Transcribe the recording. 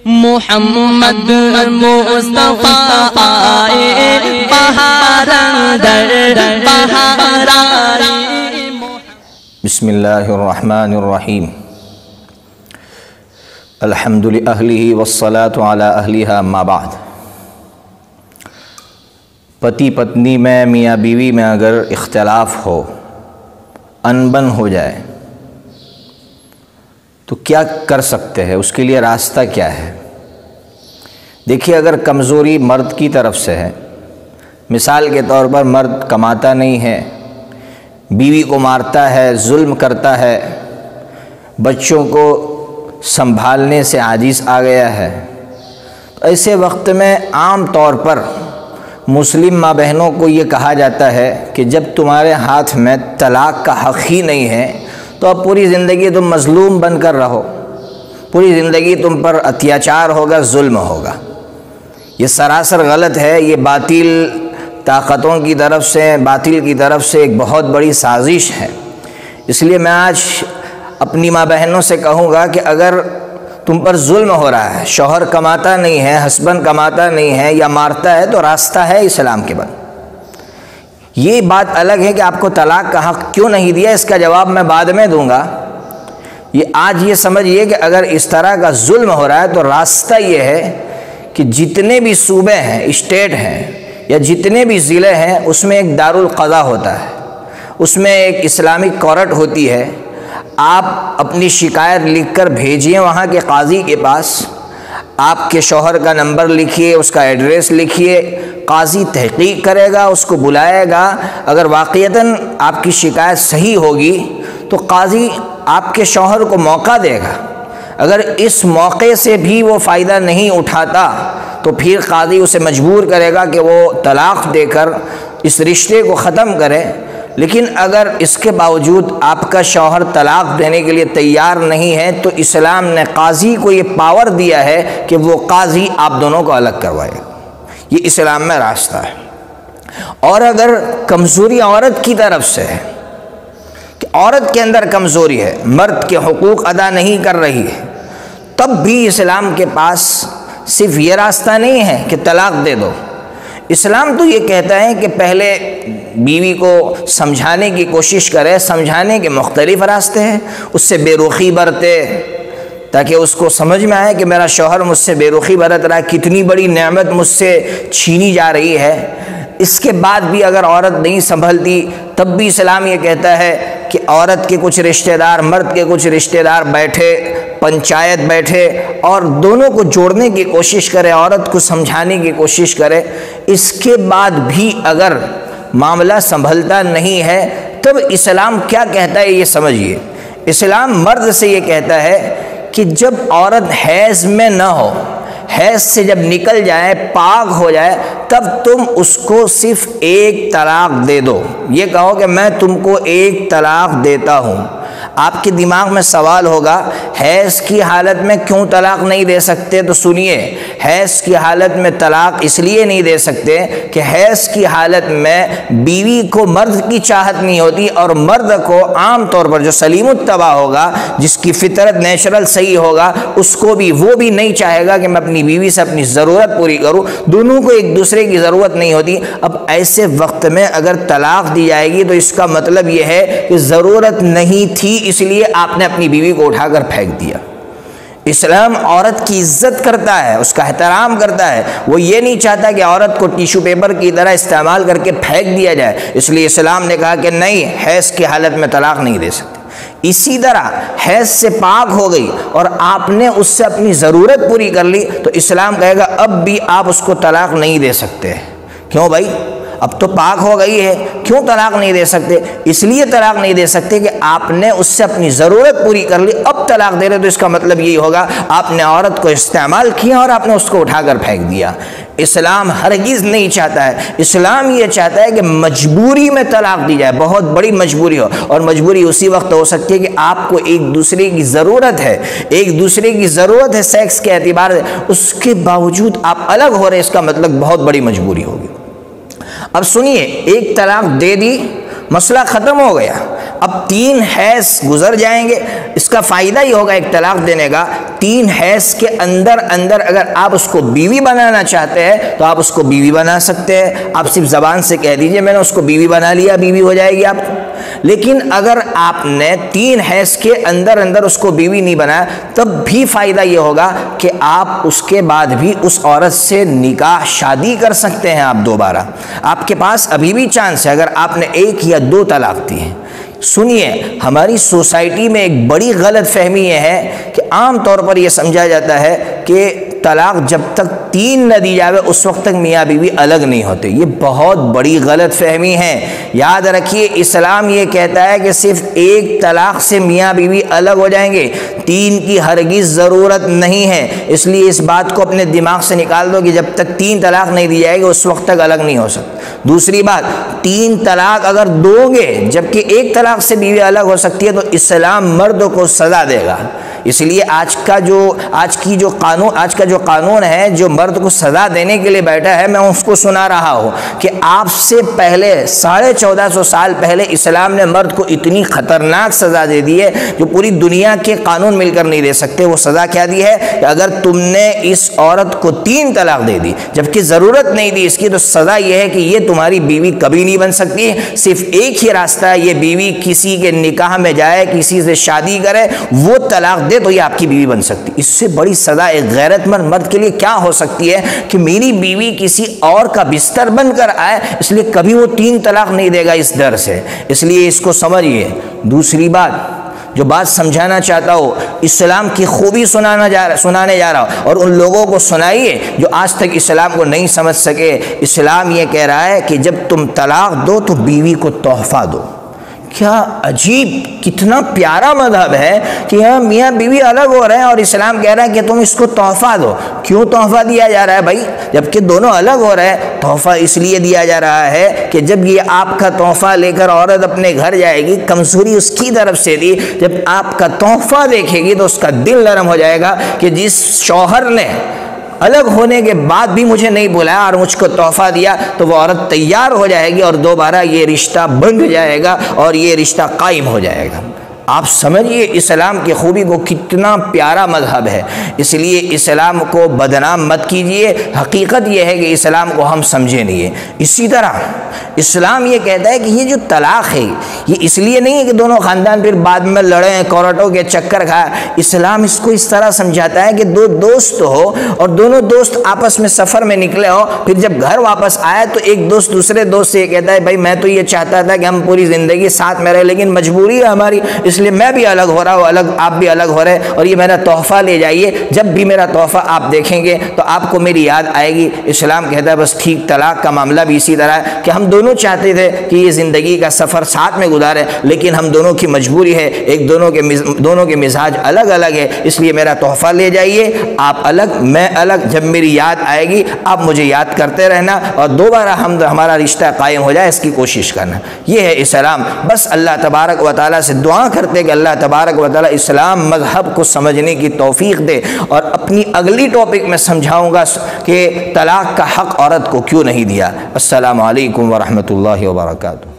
محمد مصطفیٰ آئے بہار اندر بہار آئی۔ بسم اللہ الرحمن الرحیم۔ الحمد لأہلہ والصلاة علی اہلہا اما بعد۔ پتی پتنی میں، میاں بیوی میں اگر اختلاف ہو، انبن ہو جائے تو کیا کر سکتے ہیں؟ اس کے لیے راستہ کیا ہے؟ دیکھیے، اگر کمزوری مرد کی طرف سے ہے، مثال کے طور پر مرد کماتا نہیں ہے، بیوی کو مارتا ہے، ظلم کرتا ہے، بچوں کو سنبھالنے سے عاجز آ گیا ہے، تو ایسے وقت میں عام طور پر مسلم ماں بہنوں کو یہ کہا جاتا ہے کہ جب تمہارے ہاتھ میں طلاق کا حق ہی نہیں ہے تو اب پوری زندگی تم مظلوم بن کر رہو، پوری زندگی تم پر اتیاچار ہوگا، ظلم ہوگا۔ یہ سراسر غلط ہے، یہ باطل طاقتوں کی طرف سے، باطل کی طرف سے ایک بہت بڑی سازش ہے۔ اس لیے میں آج اپنی ماں بہنوں سے کہوں گا کہ اگر تم پر ظلم ہو رہا ہے، شوہر کماتا نہیں ہے، ہسبینڈ کماتا نہیں ہے یا مارتا ہے، تو راستہ ہے اسلام کے بعد۔ یہ بات الگ ہے کہ آپ کو طلاق کا حق کیوں نہیں دیا، اس کا جواب میں بعد میں دوں گا۔ آج یہ سمجھیے کہ اگر اس طرح کا ظلم ہو رہا ہے تو راستہ یہ ہے کہ جتنے بھی صوبے ہیں، اسٹیٹ ہیں یا جتنے بھی ضلع ہیں، اس میں ایک دارالقضاء ہوتا ہے، اس میں ایک اسلامک کورٹ ہوتی ہے۔ آپ اپنی شکایت لکھ کر بھیجیے وہاں کے قاضی کے پاس، آپ کے شوہر کا نمبر لکھیے، اس کا ایڈریس لکھیے، قاضی تحقیق کرے گا، اس کو بلائے گا۔ اگر واقعتاً آپ کی شکایت صحیح ہوگی تو قاضی آپ کے شوہر کو موقع دے گا۔ اگر اس موقع سے بھی وہ فائدہ نہیں اٹھاتا تو پھر قاضی اسے مجبور کرے گا کہ وہ طلاق دے کر اس رشتے کو ختم کرے۔ لیکن اگر اس کے باوجود آپ کا شوہر طلاق دینے کے لیے تیار نہیں ہے تو اسلام نے قاضی کو یہ پاور دیا ہے کہ وہ قاضی آپ دونوں کو الگ کروائے گا۔ یہ اسلام میں راستہ ہے۔ اور اگر کمزوری عورت کی طرف سے ہے کہ عورت کے اندر کمزوری ہے، مرد کے حقوق ادا نہیں کر رہی ہے، تب بھی اسلام کے پاس صرف یہ راستہ نہیں ہے کہ طلاق دے دو۔ اسلام تو یہ کہتا ہے کہ پہلے بیوی کو سمجھانے کی کوشش کرے۔ سمجھانے کے مختلف راستے ہیں، اس سے بے رخی برتے تاکہ اس کو سمجھ میں آئے کہ میرا شوہر مجھ سے بے رخی برت رہا ہے، کتنی بڑی نعمت مجھ سے چھینی جا رہی ہے۔ اس کے بعد بھی اگر عورت نہیں سنبھلتی تب بھی اسلام یہ کہتا ہے کہ عورت کے کچھ رشتہ دار، مرد کے کچھ رشتہ دار بیٹھے، پنچایت بیٹھے اور دونوں کو جوڑنے کی کوشش کرے، عورت کو سمجھانے کی کوشش کرے۔ اس کے بعد بھی اگر معاملہ سنبھلتا نہیں ہے تب اسلام کیا کہتا ہے یہ سمجھیے۔ اسلام مرد سے یہ کہتا ہے کہ جب عورت حیض میں نہ ہو، حیض سے جب نکل جائے، پاک ہو جائے، تب تم اس کو صرف ایک طلاق دے دو۔ یہ کہو کہ میں تم کو ایک طلاق دیتا ہوں۔ آپ کے دماغ میں سوال ہوگا، حیض کی حالت میں کیوں طلاق نہیں دے سکتے؟ تو سنیے، حیض کی حالت میں طلاق اس لیے نہیں دے سکتے کہ حیض کی حالت میں بیوی کو مرد کی چاہت نہیں ہوتی، اور مرد کو عام طور پر جو سلیم الطبع ہوگا، جس کی فطرت نیچرل صحیح ہوگا، اس کو بھی وہ بھی نہیں چاہے گا کہ میں اپنی بیوی سے اپنی ضرورت پوری کروں۔ دونوں کو ایک دوسرے کی ضرورت نہیں ہوتی۔ اب ایسے وقت میں اگر طلاق دی جائے گی تو اس کا مطلب یہ ہے کہ ضرورت نہیں تھی، اس لیے آپ نے اپنی بیوی کو اٹھا کر پھینک دیا۔ اسلام عورت کی عزت کرتا ہے، اس کا احترام کرتا ہے۔ وہ یہ نہیں چاہتا کہ عورت کو ٹیشو پیپر کی طرح استعمال کر کے پھینک دیا جائے۔ اس لیے اسلام نے کہا کہ نہیں، حیض کی حالت میں طلاق نہیں دے سکتے۔ اسی طرح حیض سے پاک ہو گئی اور آپ نے اس سے اپنی ضرورت پوری کر لی تو اسلام کہے گا اب بھی آپ اس کو طلاق نہیں دے سکتے۔ کیوں بھائی؟ اب تو پاک ہو گئی ہے، کیوں طلاق نہیں دے سکتے؟ اس لیے طلاق نہیں دے سکتے کہ آپ نے اس سے اپنی ضرورت پوری کر لی، اب طلاق دے رہے تو اس کا مطلب یہی ہوگا آپ نے عورت کو استعمال کیا اور آپ نے اس کو اٹھا کر پھینک دیا۔ اسلام ہرگز نہیں چاہتا ہے، اسلام یہ چاہتا ہے کہ مجبوری میں طلاق دی جائے، بہت بڑی مجبوری ہو، اور مجبوری اسی وقت ہو سکتی ہے کہ آپ کو ایک دوسرے کی ضرورت ہے، ایک دوسرے کی ضرورت ہے سیکس کے اعتبار سے، اس کے باوجود آپ الگ ہو رہے، اس کا مطلب بہت بڑی مجبوری ہوگی۔ اب سنیے، ایک طلاق دے دی مسئلہ ختم ہو گیا. اب 3 حیض گزر جائیں گے. اس کا فائدہ یہ ہوگا ایک طلاق دینے کا, 3 حیض کے اندر اگر آپ اس کو بیوی بنانا چاہتے ہیں تو آپ اس کو بیوی بنا سکتے ہیں. آپ صرف زبان سے کہہ دیجئے میں نے اس کو بیوی بنا لیا, بیوی ہو جائے گی آپ. لیکن اگر آپ نے 3 حیض کے اندر اس کو بیوی نہیں بنایا, تب بھی فائدہ یہ ہوگا کہ آپ اس کے بعد بھی اس عورت سے نکاح شادی کر سکتے ہیں آپ دوبارہ. آپ کے پاس ابھی بھی چانس ہے اگر آپ نے 1 یا 2 طلاق دی ہیں. سنیے, ہماری سوسائٹی میں ایک بڑی غلط فہمی یہ ہے کہ عام طور پر یہ سمجھا جاتا ہے کہ طلاق جب تک 3 نہ دی جاوے اس وقت تک میاں بیوی الگ نہیں ہوتے. یہ بہت بڑی غلط فہمی ہے. یاد رکھیے, اسلام یہ کہتا ہے کہ صرف 1 طلاق سے میاں بیوی الگ ہو جائیں گے, 3 کی ہرگز ضرورت نہیں ہے. اس لیے اس بات کو اپنے دماغ سے نکال دو کہ جب تک 3 طلاق نہیں دی جائے گی اس وقت تک الگ نہیں ہو سکتا. دوسری بات, 3 طلاق اگر دو گے جبکہ 1 طلاق سے بیوی الگ ہو سکتی ہے تو اسلام مرد کو سزا دے گا. اس لیے آج کا جو قانون ہے جو مرد کو سزا دینے کے لیے بیٹھا ہے, میں اس کو سنا رہا ہوں کہ آپ سے پہلے 1450 سال پہلے اسلام نے مرد کو اتنی خطرناک سزا دے دی ہے جو پوری دنیا کے قانون مل کر نہیں دے سکتے. وہ سزا کیا دی ہے کہ اگر تم نے اس عورت کو 3 طلاق دے دی جبکہ ضرورت نہیں دی اس کی, تو سزا یہ ہے کہ یہ تمہاری بیوی کبھی نہیں بن سکتی. صرف ایک ہی راستہ ہے, یہ بیوی کسی کے نکاح میں جائے, کسی سے شادی کرے, وہ طلاق دے تو یہ آپ کی بیوی بن سکتی. اس سے بڑی سزا ایک غیرت مند مرد کے لیے کیا ہو سکتی ہے کہ میری بیوی کسی اور کا بستر بن کر آئے. اس لیے کبھی وہ 3 طلاق نہیں دے گا اس ڈر سے. اس لیے اس کو سمجھیے. دوسری بات جو بات سمجھانا چاہتا ہو, اسلام کی خوبی سنانے جا رہا ہو, اور ان لوگوں کو سنائیے جو آج تک اسلام کو نہیں سمجھ سکے. اسلام یہ کہہ رہا ہے کہ جب تم طلاق دو تو بیوی کو تحفہ دو. کیا عجیب, کتنا پیارا مذہب ہے کہ ہاں میاں بیوی الگ ہو رہے ہیں اور اسلام کہہ رہا ہے کہ تم اس کو تحفہ دو. کیوں تحفہ دیا جا رہا ہے بھائی جبکہ دونوں الگ ہو رہے ہیں؟ تحفہ اس لیے دیا جا رہا ہے کہ جب یہ آپ کا تحفہ لے کر عورت اپنے گھر جائے گی, کمزوری اس کی طرف سے تھی, جب آپ کا تحفہ دیکھے گی تو اس کا دل نرم ہو جائے گا کہ جس شوہر نے الگ ہونے کے بعد بھی مجھے نہیں بلایا اور مجھ کو تحفہ دیا, تو وہ عورت تیار ہو جائے گی اور دوبارہ یہ رشتہ بن جائے گا اور یہ رشتہ قائم ہو جائے گا. آپ سمجھیے اسلام کی خوبی کو, کتنا پیارا مذہب ہے. اس لیے اسلام کو بدنام مت کیجیے. حقیقت یہ ہے کہ اسلام کو ہم سمجھے نہیں ہے. اسی طرح اسلام یہ کہتا ہے کہ یہ جو طلاق ہے یہ اس لیے نہیں ہے کہ دونوں خاندان پھر بعد میں لڑیں, کورٹوں کے چکر کھائے. اسلام اس کو اس طرح سمجھاتا ہے کہ 2 دوست ہو اور دونوں دوست آپس میں سفر میں نکلے ہو, پھر جب گھر واپس آئے تو ایک دوست دوسرے دوست سے یہ کہتا ہے بھائی میں تو یہ چاہتا تھا کہ ہم پوری زندگی ساتھ میں رہے, لیکن مجبوری ہے ہماری, اس لیے میں بھی الگ ہو رہا ہوں, آپ بھی الگ ہو رہے, اور یہ میرا تحفہ لے جائیے. جب بھی میرا تحفہ آپ دیکھیں گے تو آپ کو میری یاد آئے گی. اسلام کہتا ہے بس ٹھیک. طلاق کا معاملہ بھی اسی طرح ہے کہ ہم دونوں چاہتے تھے کہ یہ زندگی کا سفر ساتھ میں گزارے, لیکن ہم دونوں کی مجبوری ہے, دونوں کے مزاج الگ الگ ہے, اس لیے میرا تحفہ لے جائیے, آپ الگ میں الگ. جب میری یاد آئے گی آپ مجھے یاد کرتے رہنا اور دوبارہ ہمارا رشتہ قائم ہو جائے, اس کی کوشش کرنا. یہ ہے اسلام. بس اللہ تبارک و تعالیٰ سے دعا کرتے کہ اللہ تبارک و تعالیٰ اسلام مذہب کو سمجھنے کی توفیق دے. اور اپنی اگلی ٹاپک میں سمجھاؤں گا کہ طلاق کا حق عورت کو کیوں نہیں دیا. السلام علیکم ورحمۃ اللہ وبرکاتہ.